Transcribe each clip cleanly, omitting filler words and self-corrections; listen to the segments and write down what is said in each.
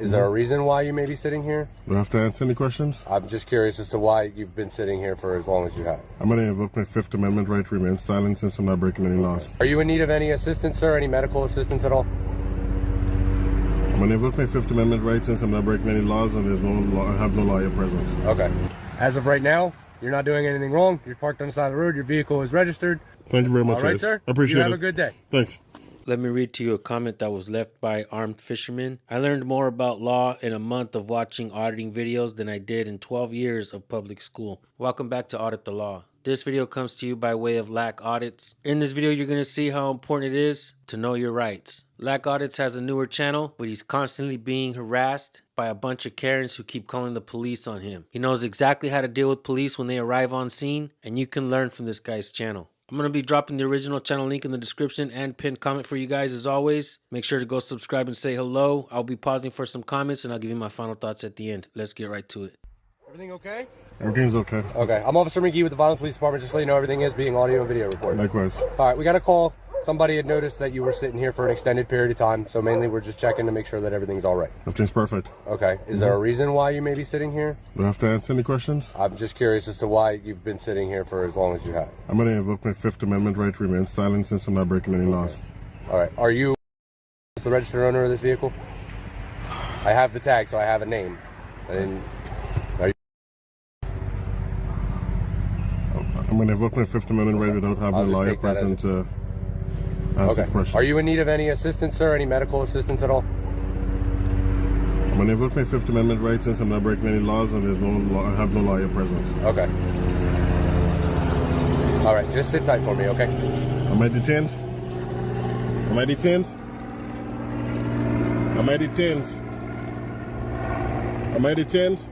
Is there a reason why you may be sitting here? Do I have to answer any questions? I'm just curious as to why you've been sitting here for as long as you have. I'm going to invoke my Fifth Amendment right to remain silent since I'm not breaking any laws. Are you in need of any assistance, sir? Any medical assistance at all? I'm going to invoke my Fifth Amendment right since I'm not breaking any laws and there's no law, I have no lawyer present. Okay. As of right now, you're not doing anything wrong. You're parked on the side of the road. Your vehicle is registered. Thank you very much, All right, guys. sir? I appreciate it. You have a good day. Thanks. Let me read to you a comment that was left by Armed Fisherman. I learned more about law in a month of watching auditing videos than I did in 12 years of public school. Welcome back to Audit the Law. This video comes to you by way of LAC Audits. In this video, you're going to see how important it is to know your rights. LAC Audits has a newer channel, but he's constantly being harassed by a bunch of Karens who keep calling the police on him. He knows exactly how to deal with police when they arrive on scene, and you can learn from this guy's channel. I'm going to be dropping the original channel link in the description and pinned comment for you guys as always. Make sure to go subscribe and say hello. I'll be pausing for some comments and I'll give you my final thoughts at the end. Let's get right to it. Everything okay? Everything's okay. Okay. I'm Officer McGee with the Violent Police Department. Just to let you know, everything is being audio and video recorded. Likewise. All right. We got a call. Somebody had noticed that you were sitting here for an extended period of time. So mainly we're just checking to make sure that everything's all right. Everything's perfect. Okay. Is there a reason why you may be sitting here? Do I have to answer any questions? I'm just curious as to why you've been sitting here for as long as you have. I'm going to invoke my Fifth Amendment right to remain silent since I'm not breaking any laws. All right. Are you the registered owner of this vehicle? I have the tag, so I have a name. And are you? I'm going to invoke my Fifth Amendment right without having a just lawyer take that as present to answer questions. Are you in need of any assistance, sir? Any medical assistance at all? I'm going to invoke my Fifth Amendment right since I'm not breaking any laws and there's no law, I have no lawyer present. Okay. All right, just sit tight for me, okay? Am I detained? Am I detained? Am I detained? Am I detained?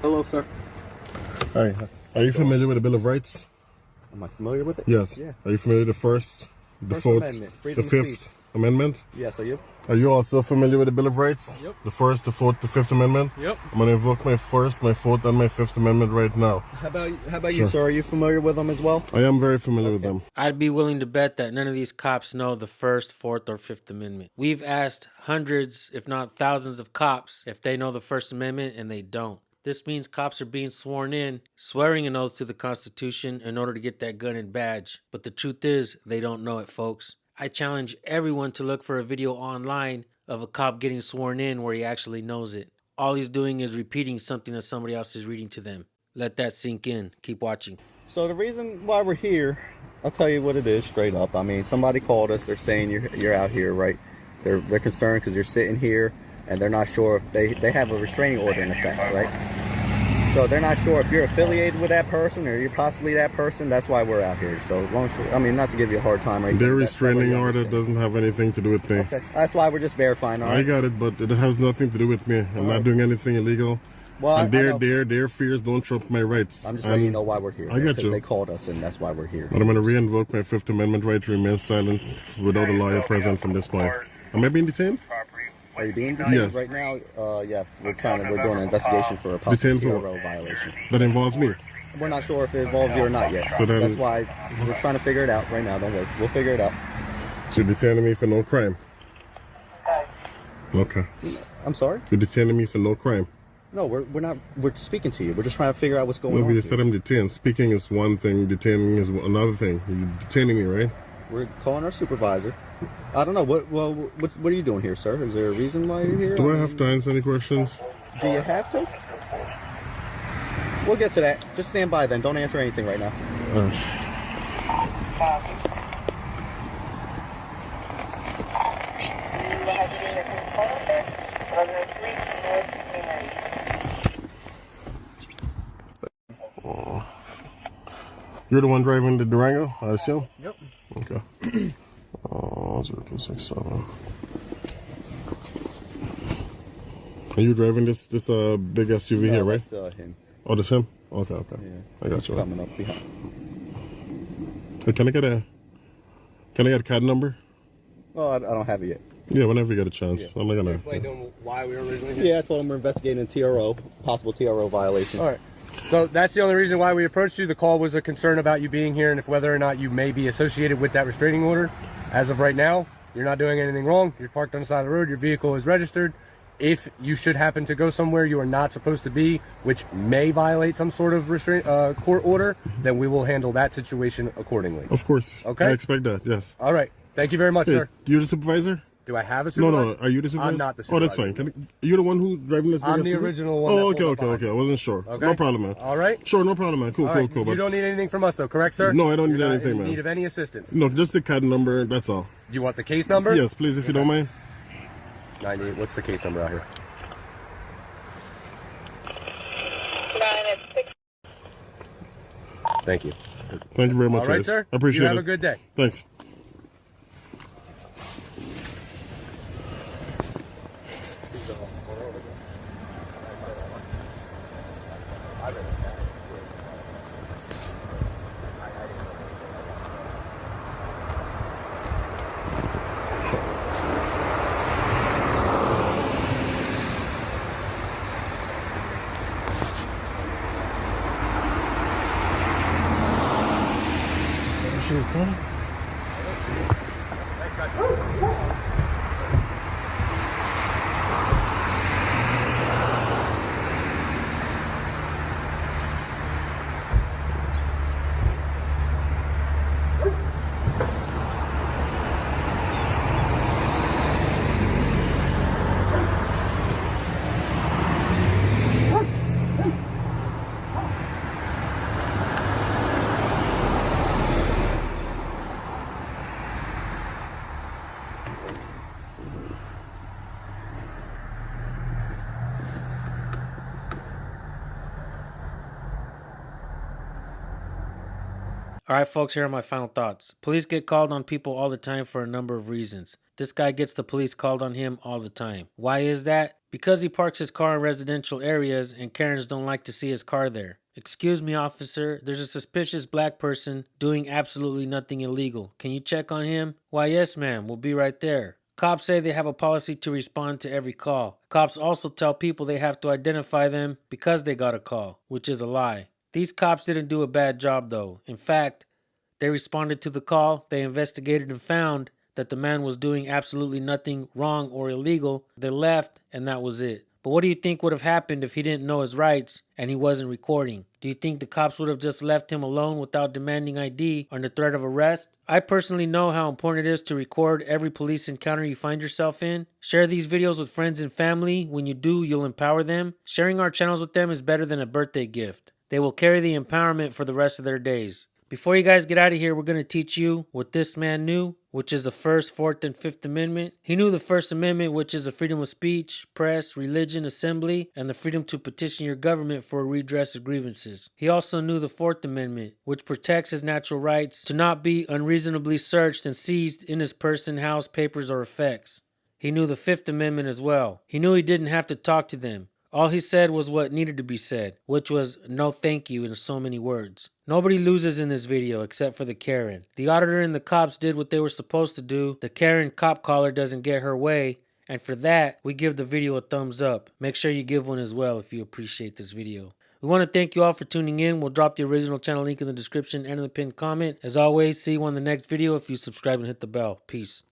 Hello, sir. Hi. Are you familiar with the Bill of Rights? Am I familiar with it? Yes. Yeah. Are you familiar with the First, the First Fourth, Amendment, the freedom of Fifth speech. Amendment? Yes, are you? Are you also familiar with the Bill of Rights? Yep. The First, the Fourth, the Fifth Amendment? Yep. I'm going to invoke my First, my Fourth, and my Fifth Amendment right now. How about you, sir? Are you familiar with them as well? I am very familiar with them. I'd be willing to bet that none of these cops know the First, Fourth, or Fifth Amendment. We've asked hundreds, if not thousands of cops if they know the First Amendment, and they don't. This means cops are being sworn in, swearing an oath to the Constitution in order to get that gun and badge. But the truth is, they don't know it, folks. I challenge everyone to look for a video online of a cop getting sworn in where he actually knows it. All he's doing is repeating something that somebody else is reading to them. Let that sink in. Keep watching. So the reason why we're here, I'll tell you what it is straight up. I mean, somebody called us. They're saying you're out here, right? They're concerned because you're sitting here, and they're not sure if they have a restraining order in effect, right? So they're not sure if you're affiliated with that person or you're possibly that person. That's why we're out here. So long as, I mean, not to give you a hard time. Right? Their restraining order doesn't have anything to do with me. Okay, that's why we're just verifying. All right? I got it, but it has nothing to do with me. I'm not doing anything illegal. Well, and I know. their fears don't trump my rights. I'm just letting you know why we're here. I got because you. They called us, and that's why we're here. But I'm going to re-invoke my Fifth Amendment right to remain silent without a lawyer present from this point. Am I being detained? Are you being detained Yes. right now? Yes, we're doing an investigation for a possible Detained for TRO violation. That involves me. We're not sure if it involves you or not yet. So then- that's why we're trying to figure it out right now. Don't worry, we'll figure it out. So you're detaining me for no crime. Okay. I'm sorry? You're detaining me for no crime. No, we're not. We're speaking to you. We're just trying to figure out what's going No, on. but you here. said I'm detained. Speaking is one thing, detaining is another thing. You're detaining me, right? We're calling our supervisor. I don't know. What are you doing here, sir? Is there a reason why you're here? Do I have to answer any questions? Do you have to? We'll get to that. Just stand by then. Don't answer anything right now. You're the one driving the Durango, I assume? Yep. Okay. 0267. Are you driving this big SUV here, right? That's him. Oh, that's him? Okay. Yeah. I got you. Coming up behind. Hey, can I get a CAD number? Well, I don't have it yet. Yeah, whenever you get a chance. I'm not gonna. Explain to him why we were originally here. Yeah, I told him we're investigating a TRO, possible TRO violation. All right. So that's the only reason why we approached you. The call was a concern about you being here and if whether or not you may be associated with that restraining order. As of right now, you're not doing anything wrong. You're parked on the side of the road. Your vehicle is registered. If you should happen to go somewhere you are not supposed to be, which may violate some sort of court order, then we will handle that situation accordingly. Of course. Okay. I expect that, yes. All right. Thank you very much, Hey, sir. you're the supervisor? Do I have a No, supervisor? no. Are you the supervisor? I'm not the Oh, that's supervisor. fine. You're the one who driving this? I'm big the ass original one Oh, that okay, pulled up okay, behind okay. I wasn't sure. Okay. No problem, man. All right. Sure, no problem, man. Cool, All cool, right. cool. You man. don't need anything from us, though, correct, sir? No, I don't You're need not anything, in man. need of any assistance. No, just the CAD number. That's all. You want the case number? Yes, please, if you don't mind. 98. What's the case number out here? 9 Thank you. Thank you very much, All right, guys. sir. I appreciate You it. have a good day. Thanks. All right, folks, here are my final thoughts. Police get called on people all the time for a number of reasons. This guy gets the police called on him all the time. Why is that? Because he parks his car in residential areas and Karens don't like to see his car there. Excuse me, officer, there's a suspicious black person doing absolutely nothing illegal. Can you check on him? Why, yes, ma'am, we'll be right there. Cops say they have a policy to respond to every call. Cops also tell people they have to identify them because they got a call, which is a lie. These cops didn't do a bad job, though. In fact, they responded to the call, they investigated and found that the man was doing absolutely nothing wrong or illegal. They left, and that was it. But what do you think would have happened if he didn't know his rights and he wasn't recording? Do you think the cops would have just left him alone without demanding ID under threat of arrest? I personally know how important it is to record every police encounter you find yourself in. Share these videos with friends and family. When you do, you'll empower them. Sharing our channels with them is better than a birthday gift. They will carry the empowerment for the rest of their days. Before you guys get out of here, we're going to teach you what this man knew, which is the First, Fourth, and Fifth Amendment. He knew the First Amendment, which is the freedom of speech, press, religion, assembly, and the freedom to petition your government for a redress of grievances. He also knew the Fourth Amendment, which protects his natural rights to not be unreasonably searched and seized in his person, house, papers, or effects. He knew the Fifth Amendment as well. He knew he didn't have to talk to them. All he said was what needed to be said, which was no thank you in so many words. Nobody loses in this video except for the Karen. The auditor and the cops did what they were supposed to do. The Karen cop caller doesn't get her way, and for that, we give the video a thumbs up. Make sure you give one as well if you appreciate this video. We want to thank you all for tuning in. We'll drop the original channel link in the description and in the pinned comment. As always, see you on the next video if you subscribe and hit the bell. Peace.